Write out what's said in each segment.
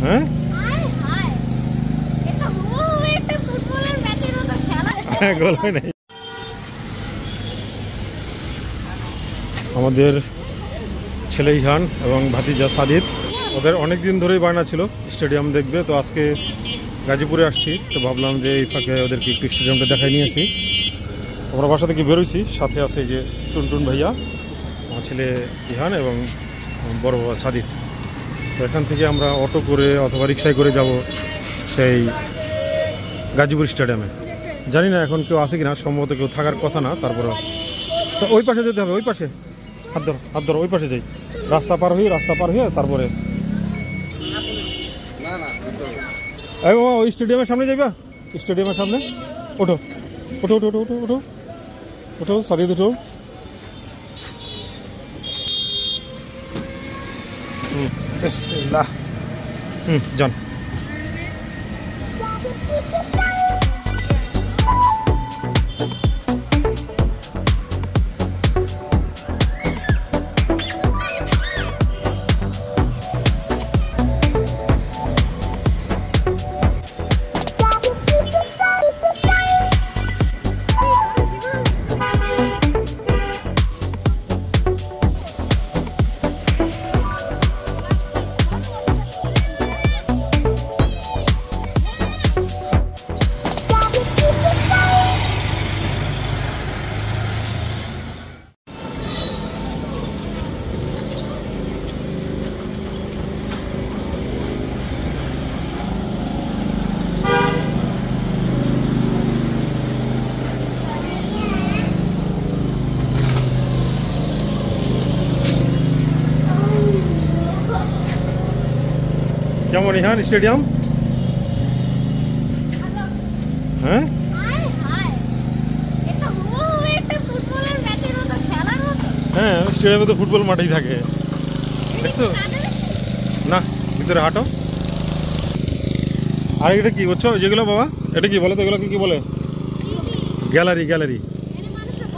হ্যাঁ গোল হয় নাই। আমাদের ছেলে ইহান এবং ভাতিজা সাদিদ, ওদের অনেক দিন ধরেই বায়না ছিল স্টেডিয়াম দেখবে। তো আজকে গাজীপুরে আসছি, তো ভাবলাম যে এই ফাঁকে ওদেরকে একটু স্টেডিয়ামটা দেখাই নিয়ে আসি। আমরা বাসা থেকে বেরোইছি, সাথে আছে যে টুনটুন ভাইয়া, আমার ছেলে ইহান এবং বড় বাবা সাদিদ। তো এখান থেকে আমরা অটো করে অথবা রিক্সায় করে যাব সেই গাজীপুর স্টেডিয়ামে। জানি না এখন কেউ আছে কিনা, সম্ভবত কেউ থাকার কথা না। তারপরেও তো ওই পাশে যেতে হবে, ওই পাশে হাত ধরো ওই পাশে যাই, রাস্তা পার হয়ে তারপরে ওই স্টেডিয়ামের সামনে যাইবা। স্টেডিয়ামের সামনে ওঠো ওঠো ওঠো ওঠো ওঠো ওঠো ওঠো সাদিদ ওঠো। যান। কেমন ইহান স্টেডিয়াম? হ্যাঁ হ্যাঁ স্টেডিয়ামে তো ফুটবল মাঠেই থাকে, দেখছো না? ভিতরে হাঁটো। আর এটা কি করছো যেগুলো বাবা, এটা কি বলো তো, এগুলো কি বলে? গ্যালারি।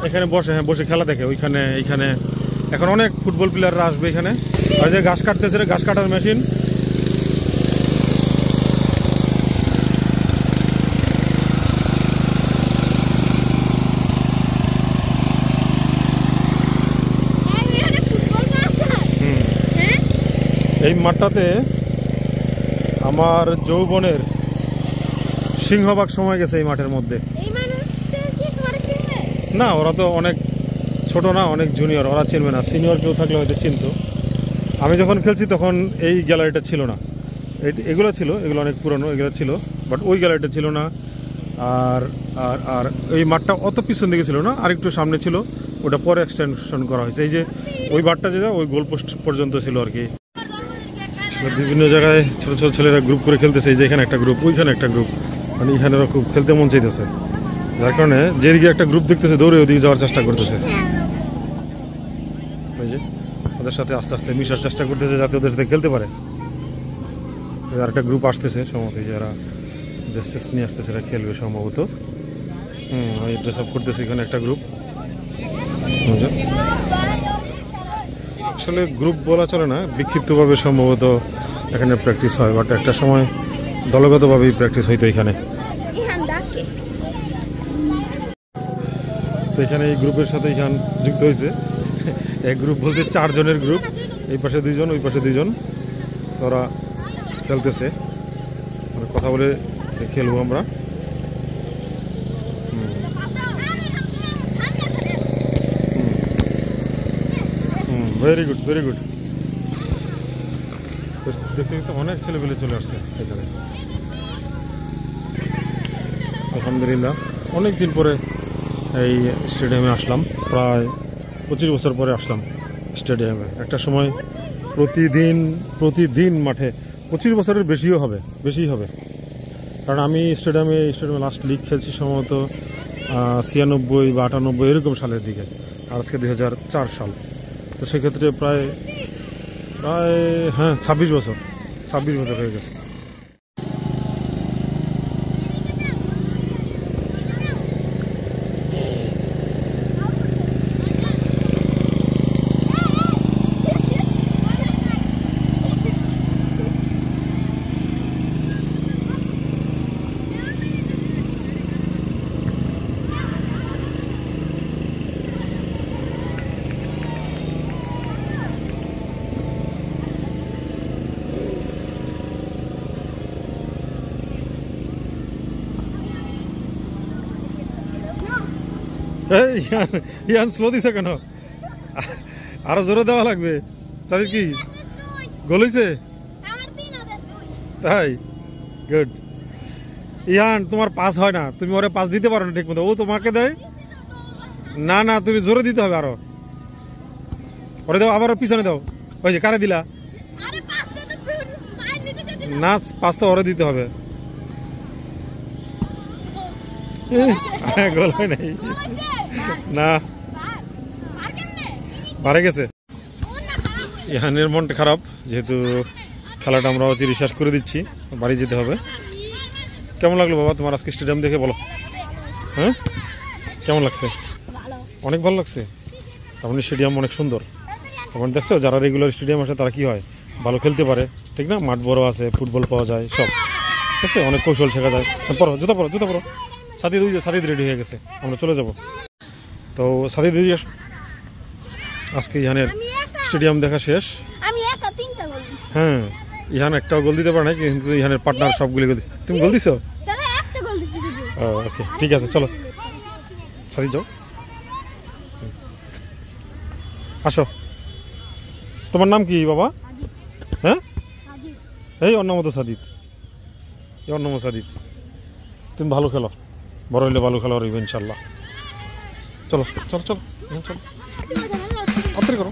এখানে বসে, হ্যাঁ বসে খেলা দেখে ওইখানে। এইখানে এখন অনেক ফুটবল প্লেয়াররা আসবে এখানে। আর যে ঘাস কাটতেছে, ঘাস কাটার মেশিন। এই মাঠটাতে আমার যৌবনের সিংহভাগ সময় গেছে এই মাঠের মধ্যে। না ওরা তো অনেক ছোট না, অনেক জুনিয়র, ওরা চিনবে না। সিনিয়র কেউ থাকলে হয়তো চিনতো। আমি যখন খেলছি তখন এই গ্যালারিটা ছিল না, এগুলো ছিল, এগুলো অনেক পুরনো, এগুলো ছিল, বাট ওই গ্যালারিটা ছিল না। আর আর আর এই মাঠটা অত পিছন দিকে ছিল না, আর একটু সামনে ছিল, ওটা পরে এক্সটেনশন করা হয়েছে। এই যে ওই মাঠটা যেটা ওই গোলপোস্ট পর্যন্ত ছিল আর কি। বিভিন্ন জায়গায় ছোট ছোট ছেলেরা গ্রুপ করে খেলতেছে। এই যে এখানে একটা গ্রুপ, ওইখানে একটা গ্রুপ, মানে এখানে ওরা খুব খেলতে মন চাইতেছে, যার কারণে যেদিকে একটা গ্রুপ দেখতেছে দৌড়ে ওদিকে যাওয়ার চেষ্টা করতেছে। ওই যে ওদের সাথে আস্তে আস্তে মিশার চেষ্টা করতেছে যাতে ওদের সাথে খেলতে পারে। আর একটা গ্রুপ আসতেছে সম্ভবত, যারা ড্রেস ট্রেস নিয়ে আসতেছে, এরা খেলবে সম্ভবত। ওই ড্রেস আপ করতেছে এখানে একটা গ্রুপ। আসলে গ্রুপ বলা চলে না, বিক্ষিপ্তভাবে সম্ভবত এখানে প্র্যাকটিস হয়, বাট একটা সময় দলগতভাবেই প্র্যাকটিস হইতো এখানে। তো এখানে এই গ্রুপের সাথে এখান যুক্ত হয়েছে। এক গ্রুপ বলতে 4 জনের গ্রুপ, এই পাশে 2 জন, ওই পাশে 2 জন, ওরা খেলতেছে। কথা বলে খেলবো আমরা। Very good very good. দেখতে দেখতে অনেক ছেলেপেলে চলে আসছে এখানে, আলহামদুলিল্লাহ। অনেক দিন পরে এই স্টেডিয়ামে আসলাম, প্রায় 25 বছর পরে আসলাম স্টেডিয়ামে। একটা সময় প্রতিদিন মাঠে, 25 বছরের বেশিই হবে, কারণ আমি স্টেডিয়ামে লাস্ট লিগ খেলছি সম্ভবত 96 বা 98 এরকম সালের দিকে, আর আজকে 2004 সাল। তো সেক্ষেত্রে প্রায় হ্যাঁ 26 বছর হয়ে গেছে। এই ইয়ান স্লো দিছে কেন? আরো জোরে দেওয়া লাগবে। সাদিদ কি গোল হইছে? তাই গুড। ইয়ান তোমার পাস হয় না, তুমি ওরে পাস দিতে পারো না ঠিক মতো, ও তোমাকে দেয়। না না, তুমি জোরে দিতে হবে আরো। ওরে দাও, আবার পিছনে দাও। ওই যে কারে দিলা? না, পাস তো ওরে দিতে হবে। গোল হয় নাই না, বাড়ে গেছে। ইহানের মনটা খারাপ, যেহেতু খেলাটা আমরা অচিরে শেষ করে দিচ্ছি, বাড়ি যেতে হবে। কেমন লাগলো বাবা তোমার আজকে স্টেডিয়াম দেখে বলো? হ্যাঁ, কেমন লাগছে? অনেক ভালো লাগছে। তার মানে স্টেডিয়াম অনেক সুন্দর। তখন দেখছো যারা রেগুলার স্টেডিয়াম আসে তারা কি হয়, ভালো খেলতে পারে, ঠিক না? মাঠ বড় আছে, ফুটবল পাওয়া যায়, সব ঠিক আছে, অনেক কৌশল শেখা যায়। পড়ো জুতা, পড়ো জুতা, পড়ো। সাদিদ, সাদিদ রেডি হয়ে গেছে, আমরা চলে যাব। তো সাদিদ দিদি আজকে ইহানের স্টেডিয়াম দেখা শেষ। হ্যাঁ, ইহান একটাও গোল দিতে পারে না, কিন্তু ইহানের পার্টনার সবগুলি গোল। তুমি গোল দিছো? ওকে, ঠিক আছে, চলো সাদিদ যাও, আসো। তোমার নাম কি বাবা? হ্যাঁ, এই ওর নাম তো সাদিদ, ওর নাম সাদিদ। তুমি ভালো খেলো, বড় হইলে ভালো খেলো ইনশাল্লাহ। চলো চলো চলো চলো, তাড়াতাড়ি করো।